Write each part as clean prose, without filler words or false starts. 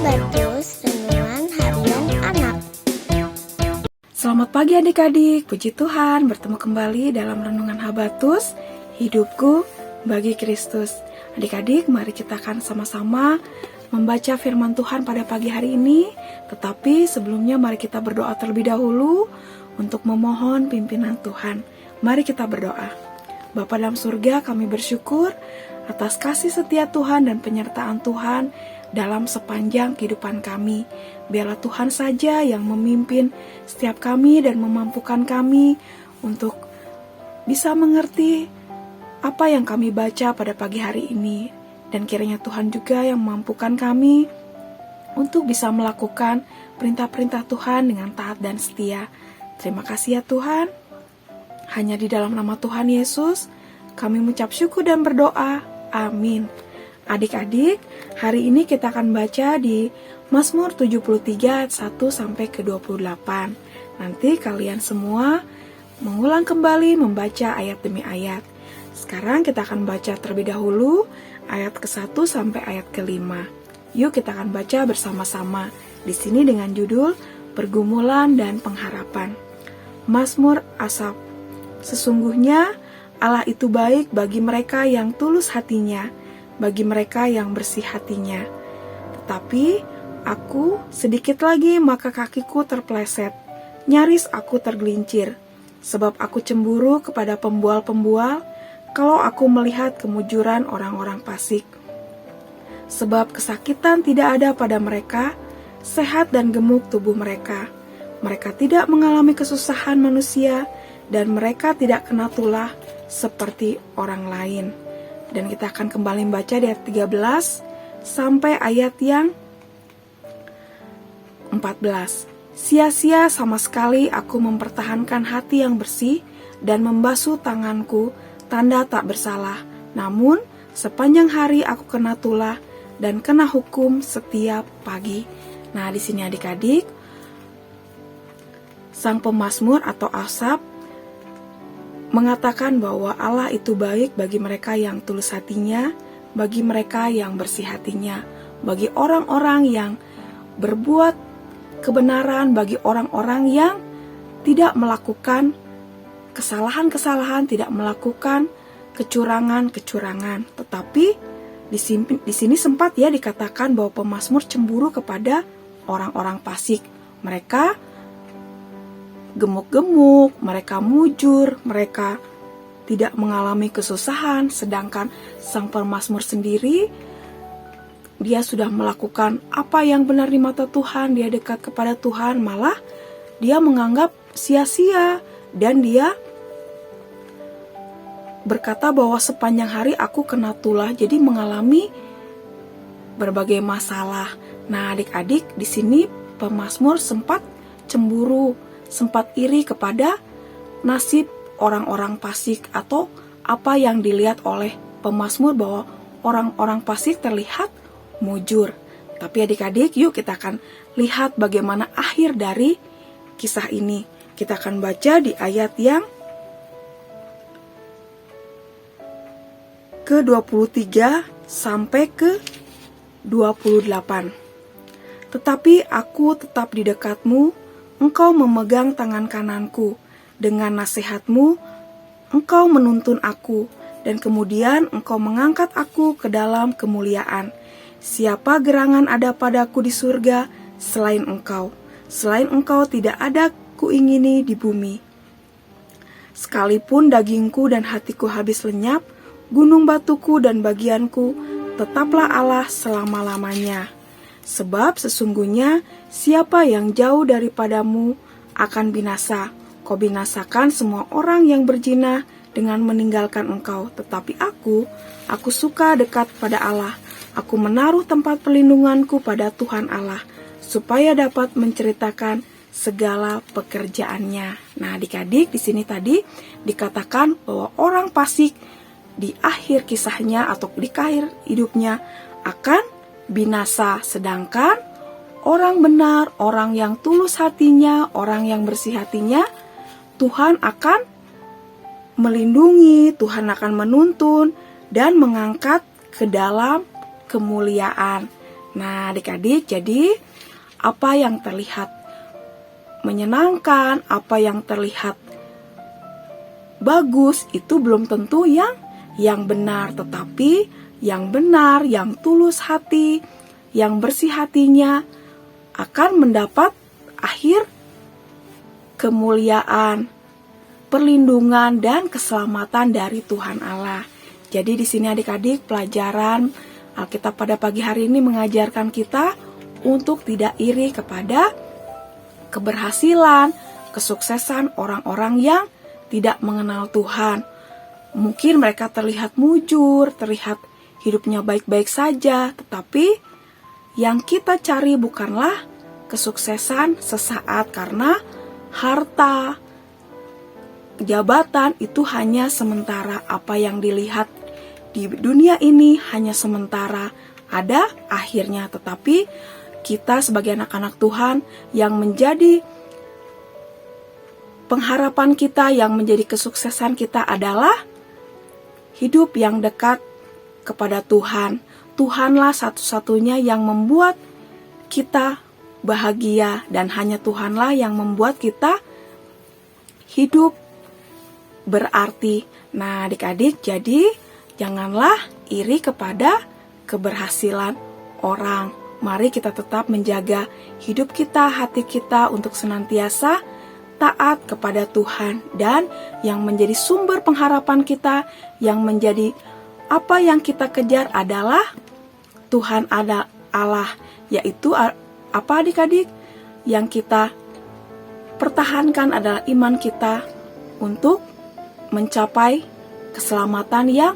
Habatus Renungan Harian Anak. Selamat pagi adik-adik, puji Tuhan bertemu kembali dalam Renungan Habatus, hidupku bagi Kristus. Adik-adik, mari kita akan sama-sama membaca firman Tuhan pada pagi hari ini. Tetapi sebelumnya mari kita berdoa terlebih dahulu untuk memohon pimpinan Tuhan. Mari kita berdoa. Bapa dalam surga, kami bersyukur atas kasih setia Tuhan dan penyertaan Tuhan dalam sepanjang kehidupan kami. Biarlah Tuhan saja yang memimpin setiap kami dan memampukan kami untuk bisa mengerti apa yang kami baca pada pagi hari ini. Dan kiranya Tuhan juga yang memampukan kami untuk bisa melakukan perintah-perintah Tuhan dengan taat dan setia. Terima kasih ya Tuhan. Hanya di dalam nama Tuhan Yesus kami mengucap syukur dan berdoa. Amin. Adik-adik, hari ini kita akan baca di Mazmur 73 ayat 1 sampai ke 28. Nanti kalian semua mengulang kembali membaca ayat demi ayat. Sekarang kita akan baca terlebih dahulu ayat ke-1 sampai ayat ke-5. Yuk kita akan baca bersama-sama. Di sini dengan judul Pergumulan dan Pengharapan. Mazmur Asaf. Sesungguhnya Allah itu baik bagi mereka yang tulus hatinya, bagi mereka yang bersih hatinya. Tetapi aku sedikit lagi maka kakiku terpeleset, nyaris aku tergelincir, sebab aku cemburu kepada pembual-pembual kalau aku melihat kemujuran orang-orang fasik. Sebab kesakitan tidak ada pada mereka, sehat dan gemuk tubuh mereka. Mereka tidak mengalami kesusahan manusia, dan mereka tidak kena tulah seperti orang lain. Dan kita akan kembali membaca di ayat 13 sampai ayat yang 14. Sia-sia sama sekali aku mempertahankan hati yang bersih dan membasuh tanganku, tanda tak bersalah. Namun sepanjang hari aku kena tulah dan kena hukum setiap pagi. Nah, di sini adik-adik, sang pemazmur atau Asaf mengatakan bahwa Allah itu baik bagi mereka yang tulus hatinya, bagi mereka yang bersih hatinya, bagi orang-orang yang berbuat kebenaran, bagi orang-orang yang tidak melakukan kesalahan-kesalahan, tidak melakukan kecurangan-kecurangan. Tetapi di sini sempat ya dikatakan bahwa pemazmur cemburu kepada orang-orang fasik. Mereka gemuk-gemuk, mereka mujur, mereka tidak mengalami kesusahan, sedangkan sang pemazmur sendiri, dia sudah melakukan apa yang benar di mata Tuhan, dia dekat kepada Tuhan, malah dia menganggap sia-sia, dan dia berkata bahwa sepanjang hari aku kena tulah, jadi mengalami berbagai masalah. Nah, adik-adik, di sini pemazmur sempat cemburu, sempat iri kepada nasib orang-orang fasik atau apa yang dilihat oleh pemazmur bahwa orang-orang fasik terlihat mujur. Tapi adik-adik, yuk kita akan lihat bagaimana akhir dari kisah ini. Kita akan baca di ayat yang ke-23 sampai ke-28. Tetapi aku tetap di dekatmu, Engkau memegang tangan kananku, dengan nasihatmu Engkau menuntun aku, dan kemudian Engkau mengangkat aku ke dalam kemuliaan. Siapa gerangan ada padaku di surga selain Engkau? Selain Engkau tidak ada kuingini di bumi. Sekalipun dagingku dan hatiku habis lenyap, gunung batuku dan bagianku, tetaplah Allah selama-lamanya. Sebab sesungguhnya siapa yang jauh daripadamu akan binasa. Kau binasakan semua orang yang berzina dengan meninggalkan engkau. Tetapi aku suka dekat pada Allah. Aku menaruh tempat perlindunganku pada Tuhan Allah, supaya dapat menceritakan segala pekerjaannya. Nah, adik-adik, di sini tadi dikatakan bahwa orang fasik di akhir kisahnya atau di akhir hidupnya akan binasa, sedangkan orang benar, orang yang tulus hatinya, orang yang bersih hatinya, Tuhan akan melindungi, Tuhan akan menuntun dan mengangkat ke dalam kemuliaan. Nah, adik-adik, jadi apa yang terlihat menyenangkan, apa yang terlihat bagus itu belum tentu yang benar, tetapi yang benar, yang tulus hati, yang bersih hatinya akan mendapat akhir kemuliaan, perlindungan dan keselamatan dari Tuhan Allah. Jadi di sini adik-adik, pelajaran Alkitab pada pagi hari ini mengajarkan kita untuk tidak iri kepada keberhasilan, kesuksesan orang-orang yang tidak mengenal Tuhan. Mungkin mereka terlihat mujur, terlihat hidupnya baik-baik saja, tetapi yang kita cari bukanlah kesuksesan sesaat, karena harta, jabatan itu hanya sementara. Apa yang dilihat di dunia ini hanya sementara, ada akhirnya. Tetapi kita sebagai anak-anak Tuhan, yang menjadi pengharapan kita, yang menjadi kesuksesan kita adalah hidup yang dekat kepada Tuhan. Tuhanlah satu-satunya yang membuat kita bahagia, dan hanya Tuhanlah yang membuat kita hidup berarti. Nah, adik-adik, jadi janganlah iri kepada keberhasilan orang. Mari kita tetap menjaga hidup kita, hati kita untuk senantiasa taat kepada Tuhan, dan yang menjadi sumber pengharapan kita, yang menjadi apa yang kita kejar adalah Tuhan ada Allah, yaitu apa adik-adik? Yang kita pertahankan adalah iman kita untuk mencapai keselamatan yang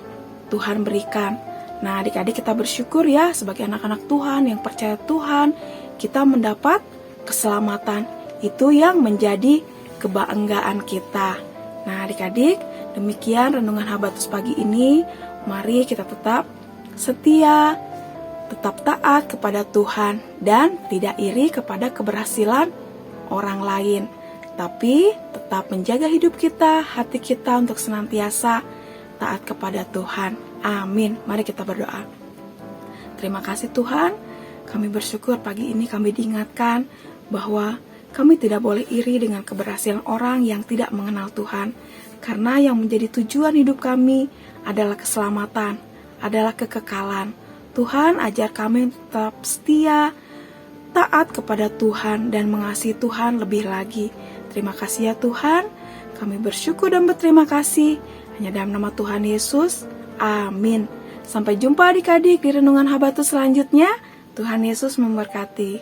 Tuhan berikan. Nah, adik-adik, kita bersyukur ya sebagai anak-anak Tuhan yang percaya Tuhan, kita mendapat keselamatan. Itu yang menjadi kebanggaan kita. Nah, adik-adik, demikian renungan Habatus pagi ini. Mari kita tetap setia, tetap taat kepada Tuhan, dan tidak iri kepada keberhasilan orang lain, tapi tetap menjaga hidup kita, hati kita untuk senantiasa taat kepada Tuhan. Amin. Mari kita berdoa. Terima kasih Tuhan, kami bersyukur pagi ini kami diingatkan bahwa kami tidak boleh iri dengan keberhasilan orang yang tidak mengenal Tuhan, karena yang menjadi tujuan hidup kami adalah keselamatan, adalah kekekalan. Tuhan, ajar kami tetap setia, taat kepada Tuhan, dan mengasihi Tuhan lebih lagi. Terima kasih ya Tuhan, kami bersyukur dan berterima kasih. Hanya dalam nama Tuhan Yesus, amin. Sampai jumpa adik-adik di renungan Habatus selanjutnya. Tuhan Yesus memberkati.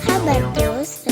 Habatus